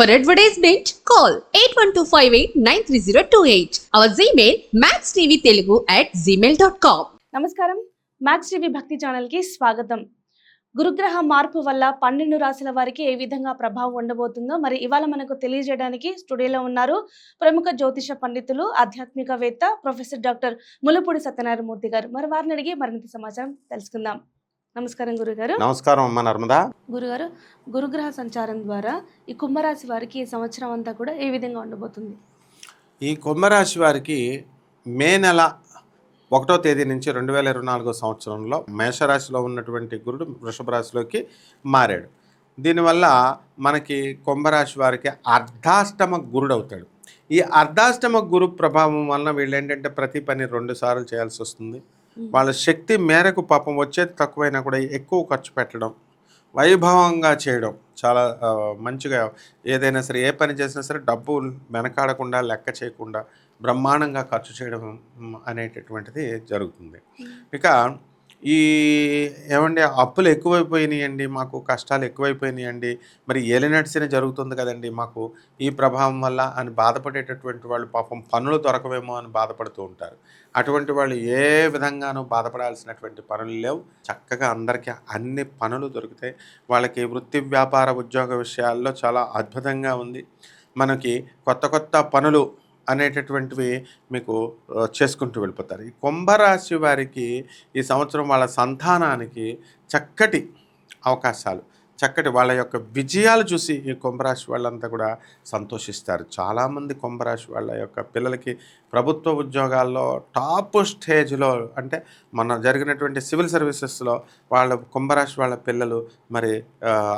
For advertisement, call 8125893028. Our Gmail maxtvtelugu@gmail.com. నమస్కారం. Max TV భక్తి ఛానల్కి స్వాగతం. గురుగ్రహ మార్పు వల్ల 12 రాశుల వారికి ఏ విధంగా ప్రభావం ఉండబోతుందో మరి ఇవాళ మనకు తెలియజేయడానికి స్టూడియోలో ఉన్నారు ప్రముఖ జ్యోతిష పండితులు, ఆధ్యాత్మికవేత్త ప్రొఫెసర్ డాక్టర్ ముల్లపూడి సత్యనారాయణమూర్తి గారు. మరి వారిని అడిగి మరింత సమాచారం తెలుసుకుందాం. నమస్కారం గురుగారు. నమస్కారం అమ్మ నర్మదా. గురుగారు, గురుగ్రహ సంచారం ద్వారా ఈ కుంభరాశి వారికి ఈ సంవత్సరం అంతా కూడా ఏ విధంగా ఉండబోతుంది? ఈ కుంభరాశి వారికి మే నెల 1వ తేదీ నుంచి 2024 సంవత్సరంలో మేషరాశిలో ఉన్నటువంటి గురుడు వృషభ రాశిలోకి మారాడు. దీనివల్ల మనకి కుంభరాశి వారికి అర్ధాష్టమ గురుడు అవుతాడు. ఈ అర్ధాష్టమ గురు ప్రభావం వలన వీళ్ళు ఏంటంటే ప్రతి పని 2 సార్లు చేయాల్సి వస్తుంది. వాళ్ళ శక్తి మేరకు పాపం వచ్చేది తక్కువైనా కూడా ఎక్కువ ఖర్చు పెట్టడం, వైభవంగా చేయడం, చాలా మంచిగా ఏదైనా సరే ఏ పని చేసినా సరే డబ్బు వెనకాడకుండా లెక్క చేయకుండా బ్రహ్మాండంగా ఖర్చు చేయడం అనేటటువంటిది జరుగుతుంది. ఇక ఈ ఏమండి అప్పులు ఎక్కువైపోయినాయండి, మాకు కష్టాలు ఎక్కువైపోయినాయండి, మరి ఏలినట్సినే జరుగుతుంది కదండి మాకు ఈ ప్రభావం వల్ల అని బాధపడేటటువంటి వాళ్ళు పాపం పనులు దొరకవేమో అని బాధపడుతూ ఉంటారు. అటువంటి వాళ్ళు ఏ విధంగానూ బాధపడాల్సినటువంటి పనులు లేవు. చక్కగా అందరికీ అన్ని పనులు దొరుకుతాయి. వాళ్ళకి వృత్తి వ్యాపార ఉద్యోగ విషయాల్లో చాలా అద్భుతంగా ఉంది. మనకి కొత్త కొత్త పనులు అనేటటువంటివి మీకు చేసుకుంటూ వెళ్ళిపోతారు. ఈ కుంభరాశి వారికి ఈ సంవత్సరం వాళ్ళ సంతానానికి చక్కటి అవకాశాలు, చక్కటి వాళ్ళ యొక్క విజయాలు చూసి ఈ కుంభరాశి వాళ్ళంతా కూడా సంతోషిస్తారు. చాలామంది కుంభరాశి వాళ్ళ యొక్క పిల్లలకి ప్రభుత్వ ఉద్యోగాల్లో టాప్ స్టేజ్లో అంటే మన జరిగినటువంటి సివిల్ సర్వీసెస్లో వాళ్ళ కుంభరాశి వాళ్ళ పిల్లలు మరి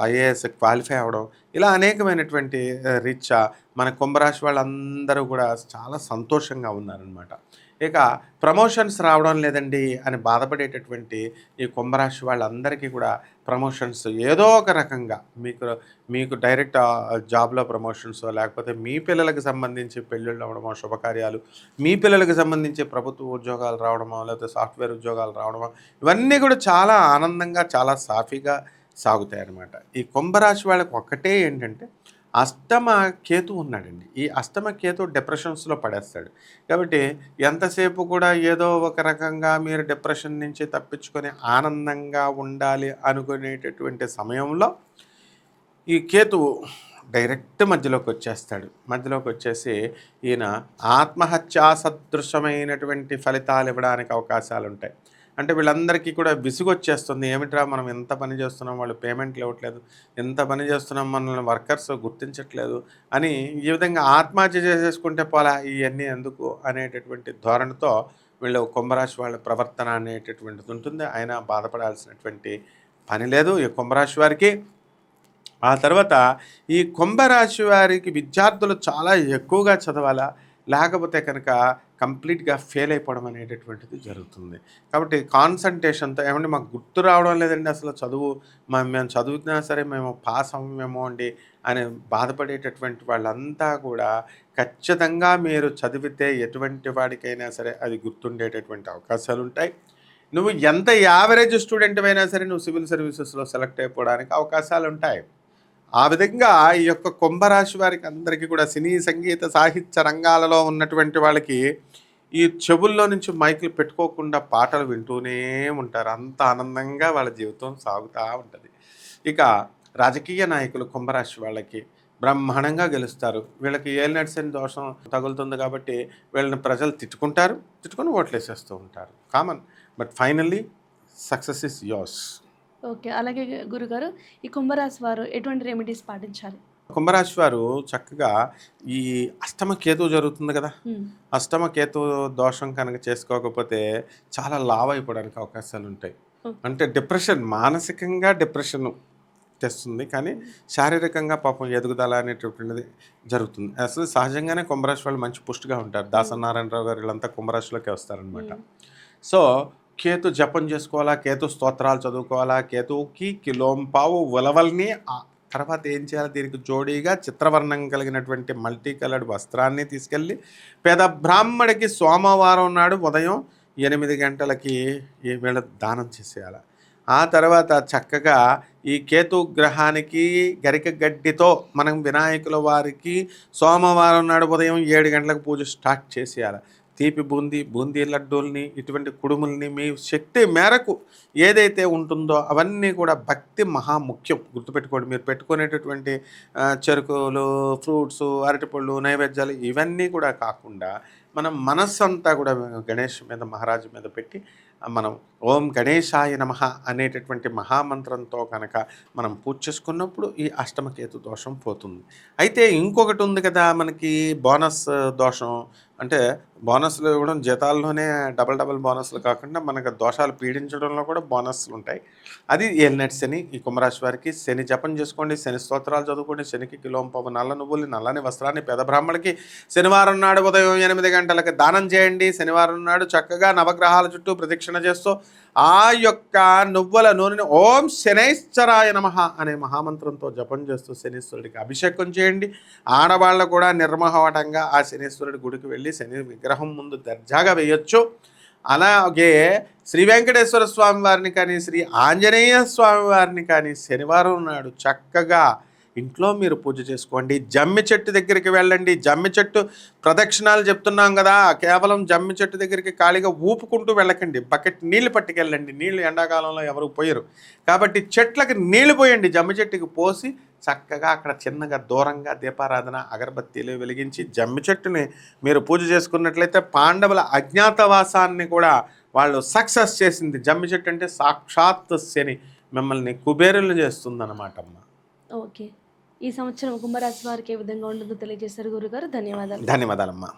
ఐఏఎస్ క్వాలిఫై అవ్వడం, ఇలా అనేకమైనటువంటి రీత్యా మన కుంభరాశి వాళ్ళందరూ కూడా చాలా సంతోషంగా ఉన్నారనమాట. ఇక ప్రమోషన్స్ రావడం లేదండి అని బాధపడేటటువంటి ఈ కుంభరాశి వాళ్ళందరికీ కూడా ప్రమోషన్స్ ఏదో ఒక రకంగా మీకు డైరెక్ట్ జాబ్లో ప్రమోషన్స్, లేకపోతే మీ పిల్లలకు సంబంధించి పెళ్ళిళ్ళు అవ్వడమో, శుభకార్యాలు, మీ పిల్లలకు సంబంధించి ప్రభుత్వ ఉద్యోగాలు రావడమో, లేకపోతే సాఫ్ట్వేర్ ఉద్యోగాలు రావడమో, ఇవన్నీ కూడా చాలా ఆనందంగా చాలా సాఫీగా సాగుతాయి అన్నమాట. ఈ కుంభరాశి వాళ్ళకి ఒక్కటే ఏంటంటే అష్టమ కేతు ఉన్నాడండి. ఈ అష్టమ కేతు డిప్రెషన్స్లో పడేస్తాడు. కాబట్టి ఎంతసేపు కూడా ఏదో ఒక రకంగా మీరు డిప్రెషన్ నుంచి తప్పించుకొని ఆనందంగా ఉండాలి అనుకునేటటువంటి సమయంలో ఈ కేతువు డైరెక్ట్ మధ్యలోకి వచ్చేస్తాడు. మధ్యలోకి వచ్చేసి ఈయన ఆత్మహత్యా సదృశమైనటువంటి ఫలితాలు ఇవ్వడానికి అవకాశాలు ఉంటాయి. అంటే వీళ్ళందరికీ కూడా విసుగొచ్చేస్తుంది. ఏమిట్రా మనం ఎంత పని చేస్తున్నాం, వాళ్ళు పేమెంట్లు ఇవ్వట్లేదు, ఎంత పని చేస్తున్నాం, మనల్ని వర్కర్స్ గుర్తించట్లేదు అని ఈ విధంగా ఆత్మహత్య చేసేసుకుంటే పోలా ఇవన్నీ ఎందుకు అనేటటువంటి ధోరణితో వీళ్ళు కుంభరాశి వాళ్ళ ప్రవర్తన అనేటటువంటిది ఉంటుంది. అయినా బాధపడాల్సినటువంటి పని లేదు ఈ కుంభరాశి వారికి. ఆ తర్వాత ఈ కుంభరాశి వారికి విద్యార్థులు చాలా ఎక్కువగా చదవాలా, లేకపోతే కనుక కంప్లీట్గా ఫెయిల్ అయిపోవడం అనేటటువంటిది జరుగుతుంది. కాబట్టి కాన్సన్ట్రేషన్తో ఏమంటే మాకు గుర్తు రావడం లేదండి అసలు చదువు, మేము చదువుతున్నా సరే మేము పాస్ అవ్వమేమో అండి అని బాధపడేటటువంటి వాళ్ళంతా కూడా ఖచ్చితంగా మీరు చదివితే ఎటువంటి వాడికైనా సరే అది గుర్తుండేటటువంటి అవకాశాలు ఉంటాయి. నువ్వు ఎంత యావరేజ్ స్టూడెంట్ అయినా సరే నువ్వు సివిల్ సర్వీసెస్లో సెలెక్ట్ అయిపోవడానికి అవకాశాలు ఉంటాయి. ఆ విధంగా ఈ యొక్క కుంభరాశి వారికి అందరికీ కూడా సినీ సంగీత సాహిత్య రంగాలలో ఉన్నటువంటి వాళ్ళకి ఈ చెవుల్లో నుంచి మైకులు పెట్టుకోకుండా పాటలు వింటూనే ఉంటారు. అంత ఆనందంగా వాళ్ళ జీవితం సాగుతూ ఉంటుంది. ఇక రాజకీయ నాయకులు కుంభరాశి వాళ్ళకి బ్రహ్మాండంగా గెలుస్తారు. వీళ్ళకి ఏలినట్సని దోషం తగులుతుంది కాబట్టి వీళ్ళని ప్రజలు తిట్టుకొని ఓట్లు వేసేస్తూ ఉంటారు. Common. But finally success is yours. Okay, అలాగే గురుగారు ఈ కుంభరాశి వారు ఎటువంటి రెమెడీస్ పాటించాలి? కుంభరాశి వారు చక్కగా ఈ అష్టమ కేతు జరుగుతుంది కదా, అష్టమ కేతు దోషం కనుక చేసుకోకపోతే చాలా లావ్ అయిపోవడానికి అవకాశాలు ఉంటాయి. అంటే డిప్రెషన్, మానసికంగా డిప్రెషన్ తెస్తుంది, కానీ శారీరకంగా పాపం ఎదుగుదల అనేటటువంటిది జరుగుతుంది. అసలు సహజంగానే కుంభరాశి వాళ్ళు మంచి పుష్టిగా ఉంటారు. దాసనారాయణరావు గారు వీళ్ళంతా కుంభరాశిలోకి వస్తారనమాట. సో కేతు జపం చేసుకోవాలా, కేతు స్తోత్రాలు చదువుకోవాలా, కేతువుకి కిలోంపావు ఉలవల్ని తర్వాత ఏం చేయాలి, దీనికి జోడీగా చిత్రవర్ణం కలిగినటువంటి మల్టీ కలర్డ్ వస్త్రాన్ని తీసుకెళ్ళి పేద బ్రాహ్మడికి సోమవారం నాడు ఉదయం 8 గంటలకి వీళ్ళ దానం చేసేయాలి. ఆ తర్వాత చక్కగా ఈ కేతు గ్రహానికి గరిక గడ్డితో మనం వినాయకుల వారికి సోమవారం నాడు ఉదయం 7 గంటలకు పూజ స్టార్ట్ చేసేయాలి. తీపి బూందీ లడ్డూల్ని, ఇటువంటి కుడుముల్ని మీ శక్తి మేరకు ఏదైతే ఉంటుందో అవన్నీ కూడా భక్తి మహాముఖ్యం. గుర్తుపెట్టుకోండి. మీరు పెట్టుకునేటటువంటి చెరుకులు, ఫ్రూట్స్, అరటిపళ్ళు, నైవేద్యాలు ఇవన్నీ కూడా కాకుండా మనం మనస్సంతా కూడా గణేష్ మీద, మహారాజు మీద పెట్టి మనం ఓం గణేశాయ నమః అనేటటువంటి మహామంత్రంతో కనుక మనం పూజ చేసుకున్నప్పుడు ఈ అష్టమకేతు దోషం పోతుంది. అయితే ఇంకొకటి ఉంది కదా మనకి బోనస్ దోషం. అంటే బోనస్లు ఇవ్వడం జీతాల్లోనే డబల్ బోనస్లు కాకుండా మనకు దోషాలు పీడించడంలో కూడా బోనస్లు ఉంటాయి. అది ఏలినాటి శని. ఈ కుంభరాశి వారికి శని జపం చేసుకోండి, శని స్తోత్రాలు చదువుకోండి, శనికి కిలోంపావు నల్ల నువ్వుల్ని, నల్లని వస్త్రాన్ని పేద బ్రాహ్మణులకి శనివారం నాడు ఉదయం 8 గంటలకు దానం చేయండి. శనివారం నాడు చక్కగా నవగ్రహాల చుట్టూ ప్రదక్షిణ చేస్తూ ఆ యొక్క నువ్వుల నూనెని ఓం శనైశ్చరాయ నమః అనే మహామంత్రంతో జపం చేస్తూ శనీశ్వరుడికి అభిషేకం చేయండి. ఆడవాళ్ళు కూడా నిర్మహటంగా ఆ శనీశ్వరుడి గుడికి వెళ్ళి శని విగ్రహం ముందు దర్జాగా వేయొచ్చు. అలాగే శ్రీ వెంకటేశ్వర స్వామి వారిని కానీ, శ్రీ ఆంజనేయ స్వామి వారిని కానీ శనివారం నాడు చక్కగా ఇంట్లో మీరు పూజ చేసుకోండి. జమ్మి చెట్టు దగ్గరికి వెళ్ళండి. జమ్మి చెట్టు ప్రదక్షిణాలు చెప్తున్నాం కదా, కేవలం జమ్మి చెట్టు దగ్గరికి ఖాళీగా ఊపుకుంటూ వెళ్ళకండి. బకెట్ నీళ్లు పట్టుకెళ్ళండి. నీళ్లు ఎండాకాలంలో ఎవరు పోయరు కాబట్టి చెట్లకు నీళ్లు పోయండి. జమ్మి చెట్టుకి పోసి చక్కగా అక్కడ చిన్నగా దూరంగా దీపారాధన అగరబత్తీలు వెలిగించి జమ్మి చెట్టుని మీరు పూజ చేసుకున్నట్లయితే పాండవుల అజ్ఞాతవాసాన్ని కూడా వాళ్ళు సక్సెస్ చేసింది. జమ్మి చెట్టు అంటే సాక్షాత్ శని మిమ్మల్ని కుబేరులు చేస్తుందన్నమాట అమ్మ. ఓకే. ఈ సంవత్సరం కుంభరాశి వారికి ఏ విధంగా ఉండదో తెలియజేశారు గురుగారు. ధన్యవాదాలు. ధన్యవాదాలమ్మా.